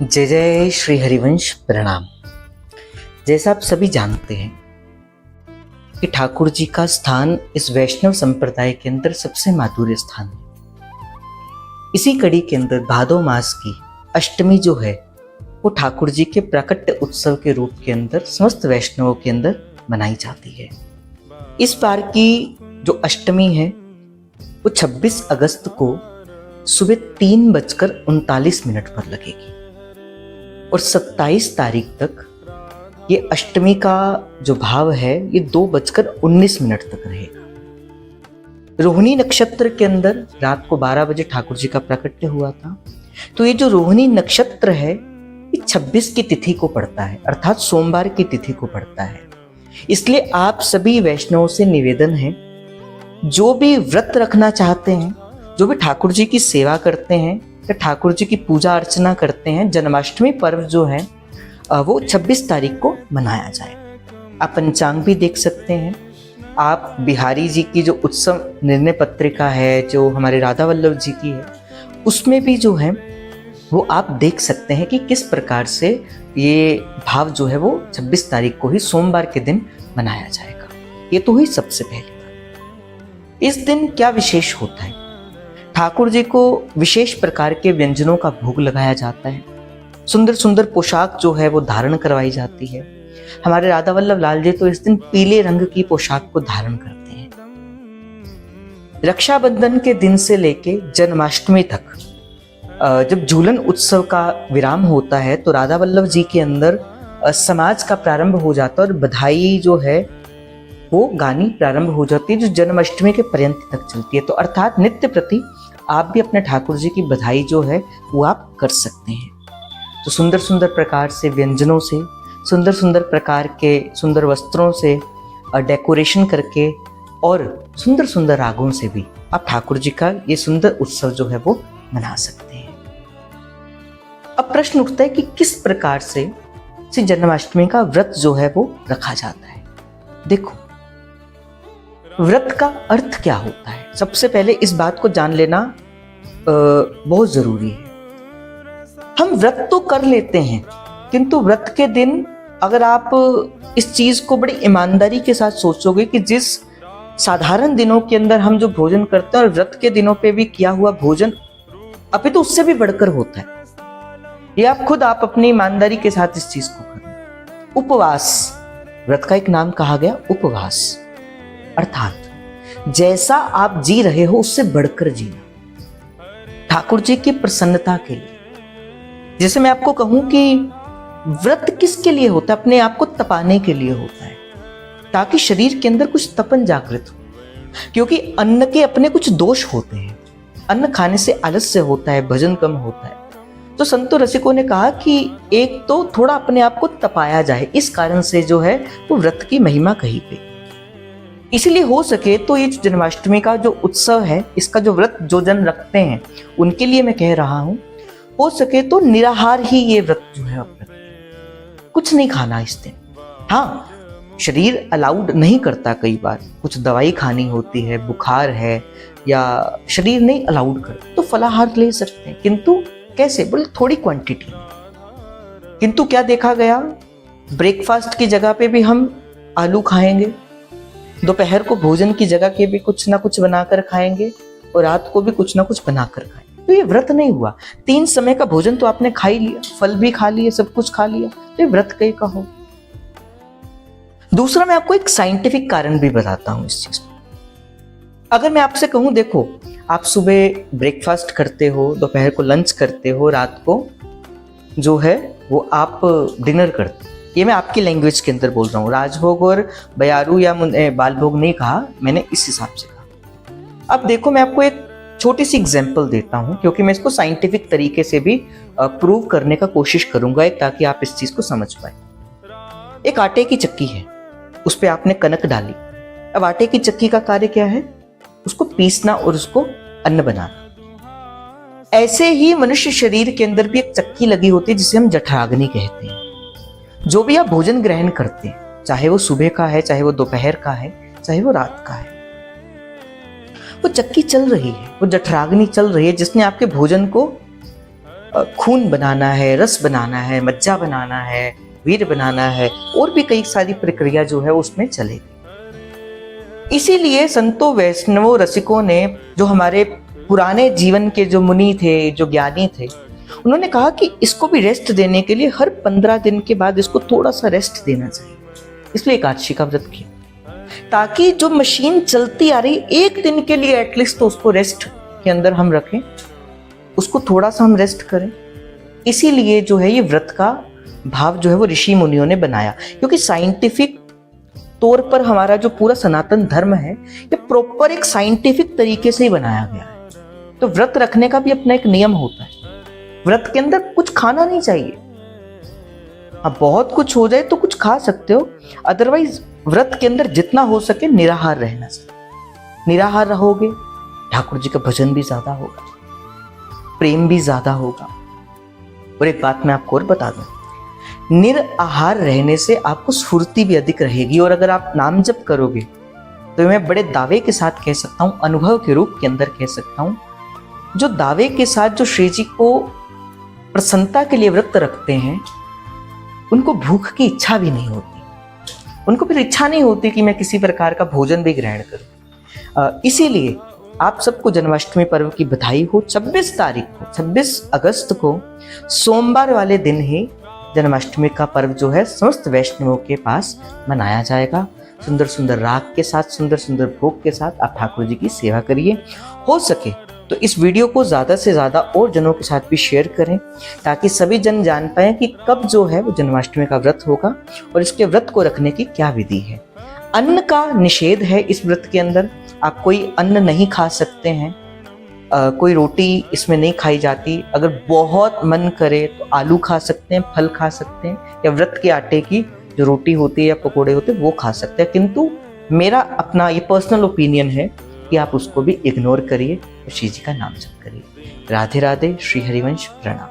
जय जय श्री हरिवंश प्रणाम। जैसा आप सभी जानते हैं कि ठाकुर जी का स्थान इस वैष्णव संप्रदाय के अंदर सबसे माधुर्य स्थान है। इसी कड़ी के अंदर भादो मास की अष्टमी जो है वो ठाकुर जी के प्राकट्य उत्सव के रूप के अंदर समस्त वैष्णवों के अंदर मनाई जाती है। इस बार की जो अष्टमी है वो 26 अगस्त को सुबह 3:39 पर लगेगी और 27 तारीख तक ये अष्टमी का जो भाव है ये 2:19 तक रहेगा। रोहिणी नक्षत्र के अंदर रात को 12 बजे ठाकुर जी का प्राकट्य हुआ था, तो ये जो रोहिणी नक्षत्र है ये 26 की तिथि को पड़ता है, अर्थात सोमवार की तिथि को पड़ता है। इसलिए आप सभी वैष्णवों से निवेदन है, जो भी व्रत रखना चाहते हैं, जो भी ठाकुर जी की सेवा करते हैं, ठाकुर जी की पूजा अर्चना करते हैं, जन्माष्टमी पर्व जो है वो 26 तारीख को मनाया जाए। आप पंचांग भी देख सकते हैं। आप बिहारी जी की जो उत्सव निर्णय पत्रिका है, जो हमारे राधा वल्लभ जी की है, उसमें भी जो है वो आप देख सकते हैं कि किस प्रकार से ये भाव जो है वो 26 तारीख को ही सोमवार के दिन मनाया जाएगा। ये तो हुई सबसे पहली बात। इस दिन क्या विशेष होता है? ठाकुर जी को विशेष प्रकार के व्यंजनों का भोग लगाया जाता है। सुंदर सुंदर पोशाक जो है वो धारण करवाई जाती है। हमारे राधा वल्लभ लाल जी तो इस दिन पीले रंग की पोशाक को धारण करते हैं। रक्षाबंधन के दिन से लेके जन्माष्टमी तक जब झूलन उत्सव का विराम होता है तो राधा वल्लभ जी के अंदर समाज का प्रारंभ हो जाता है और बधाई जो है वो गानी प्रारंभ हो जाती है, जो जन्माष्टमी के पर्यंत तक चलती है। तो अर्थात नित्य प्रति आप भी अपने ठाकुर जी की बधाई जो है वो आप कर सकते हैं। तो सुंदर सुंदर प्रकार से व्यंजनों से, सुंदर सुंदर प्रकार के सुंदर वस्त्रों से डेकोरेशन करके और सुंदर सुंदर रागों से भी आप ठाकुर जी का ये सुंदर उत्सव जो है वो मना सकते हैं। अब प्रश्न उठता है कि किस प्रकार से श्री जन्माष्टमी का व्रत जो है वो रखा जाता है। देखो, व्रत का अर्थ क्या होता है, सबसे पहले इस बात को जान लेना बहुत जरूरी है। हम व्रत तो कर लेते हैं, किंतु व्रत के दिन अगर आप इस चीज को बड़ी ईमानदारी के साथ सोचोगे कि जिस साधारण दिनों के अंदर हम जो भोजन करते हैं और व्रत के दिनों पे भी किया हुआ भोजन अभी तो उससे भी बढ़कर होता है। ये आप खुद आप अपनी ईमानदारी के साथ इस चीज को करें। उपवास, व्रत का एक नाम कहा गया उपवास, अर्थात जैसा आप जी रहे हो उससे बढ़कर जीना ठाकुर जी की प्रसन्नता के लिए। जैसे मैं आपको कहूं कि व्रत किसके लिए होता है? अपने आप को तपाने के लिए होता है, ताकि शरीर के अंदर कुछ तपन जागृत हो। क्योंकि अन्न के अपने कुछ दोष होते हैं। अन्न खाने से आलस्य होता है, भजन कम होता है। तो संतों रसिकों ने कहा कि एक तो थोड़ा अपने आप को तपाया जाए, इस कारण से जो है वो व्रत की महिमा कही गई। इसलिए हो सके तो ये जन्माष्टमी का जो उत्सव है, इसका जो व्रत जो जन रखते हैं उनके लिए मैं कह रहा हूं, हो सके तो निराहार ही ये व्रत जो है कुछ नहीं खाना इस दिन। हाँ, शरीर अलाउड नहीं करता, कई बार कुछ दवाई खानी होती है, बुखार है या शरीर नहीं अलाउड करता तो फलाहार ले सकते हैं, किंतु कैसे? बोले थोड़ी क्वांटिटी। किंतु क्या देखा गया, ब्रेकफास्ट की जगह पे भी हम आलू खाएंगे, दोपहर को भोजन की जगह के भी कुछ ना कुछ बनाकर खाएंगे और रात को भी कुछ ना कुछ बनाकर खाएंगे, तो ये व्रत नहीं हुआ। 3 समय का भोजन तो आपने खा ही लिया, फल भी खा लिए, सब कुछ खा लिया, तो ये व्रत कहीं का हो। दूसरा, मैं आपको एक साइंटिफिक कारण भी बताता हूं इस चीज को। अगर मैं आपसे कहूं, देखो, आप सुबह ब्रेकफास्ट करते हो, दोपहर को लंच करते हो, रात को जो है वो आप डिनर करते हो। ये मैं आपकी लैंग्वेज के अंदर बोल रहा हूँ, राजभोग और बयारू या बाल भोग नहीं कहा मैंने, इस हिसाब से कहा। अब देखो, मैं आपको एक छोटी सी एग्जांपल देता हूँ, क्योंकि मैं इसको साइंटिफिक तरीके से भी प्रूव करने का कोशिश करूंगा, ताकि आप इस चीज को समझ पाए। एक आटे की चक्की है, उस पर आपने कनक डाली। अब आटे की चक्की का कार्य क्या है? उसको पीसना और उसको अन्न बनाना। ऐसे ही मनुष्य शरीर के अंदर भी एक चक्की लगी होती है जिसे हम जठराग्नि कहते हैं। जो भी आप भोजन ग्रहण करते हैं, चाहे वो सुबह का है, चाहे वो दोपहर का है, चाहे वो रात का है, वो चक्की चल रही है, वो जठराग्नि चल रही है जिसने आपके भोजन को खून बनाना है, रस बनाना है, मज्जा बनाना है, वीर बनाना है, और भी कई सारी प्रक्रिया जो है उसमें चलेगी। इसीलिए संतों, वैष्णवों, रसिकों ने, जो हमारे पुराने जीवन के जो मुनि थे, जो ज्ञानी थे, उन्होंने कहा कि इसको भी रेस्ट देने के लिए हर 15 दिन के बाद इसको थोड़ा सा रेस्ट देना चाहिए। इसलिए एकादशी का व्रत किया, ताकि जो मशीन चलती आ रही एक दिन के लिए एटलीस्ट तो उसको रेस्ट के अंदर हम रखें, उसको थोड़ा सा हम रेस्ट करें। इसीलिए जो है ये व्रत का भाव जो है वो ऋषि मुनियों ने बनाया, क्योंकि साइंटिफिक तौर पर हमारा जो पूरा सनातन धर्म है ये प्रॉपर एक साइंटिफिक तरीके से ही बनाया गया है। तो व्रत रखने का भी अपना एक नियम होता है। व्रत के अंदर कुछ खाना नहीं चाहिए। अब बहुत कुछ हो जाए तो कुछ खा सकते हो, अदरवाइज व्रत के अंदर जितना हो सके निराहार रहना चाहिए। निराहार रहोगे, ठाकुर जी का भजन भी ज्यादा होगा, प्रेम भी ज्यादा होगा। और एक बात मैं आपको और बता दूं, निराहार रहने से आपको स्फूर्ति भी अधिक रहेगी। और अगर आप नाम जप करोगे तो मैं बड़े दावे के साथ कह सकता हूं, अनुभव के रूप के अंदर कह सकता हूं, जो दावे के साथ जो श्री जी को प्रसन्नता के लिए व्रत रखते हैं, उनको भूख की इच्छा भी नहीं होती। उनको फिर इच्छा नहीं होती कि मैं किसी प्रकार का भोजन भी ग्रहण करूं। इसीलिए आप सबको जन्माष्टमी पर्व की बधाई हो। 26 तारीख को, 26 अगस्त को सोमवार वाले दिन ही जन्माष्टमी का पर्व जो है समस्त वैष्णवों के पास मनाया जाएगा। सुंदर सुंदर राग के साथ, सुंदर सुंदर भोग के साथ आप ठाकुर जी की सेवा करिए। हो सके तो इस वीडियो को ज़्यादा से ज़्यादा और जनों के साथ भी शेयर करें, ताकि सभी जन जान पाएं कि कब जो है वो जन्माष्टमी का व्रत होगा और इसके व्रत को रखने की क्या विधि है। अन्न का निषेध है इस व्रत के अंदर। आप कोई अन्न नहीं खा सकते हैं, कोई रोटी इसमें नहीं खाई जाती। अगर बहुत मन करे तो आलू खा सकते हैं, फल खा सकते हैं, या व्रत के आटे की जो रोटी होती है या पकोड़े होते हैं वो खा सकते हैं। किंतु मेरा अपना ये पर्सनल ओपिनियन है कि आप उसको भी इग्नोर करिए और श्री जी का नाम जप करिए। राधे राधे। श्री हरिवंश प्रणाम।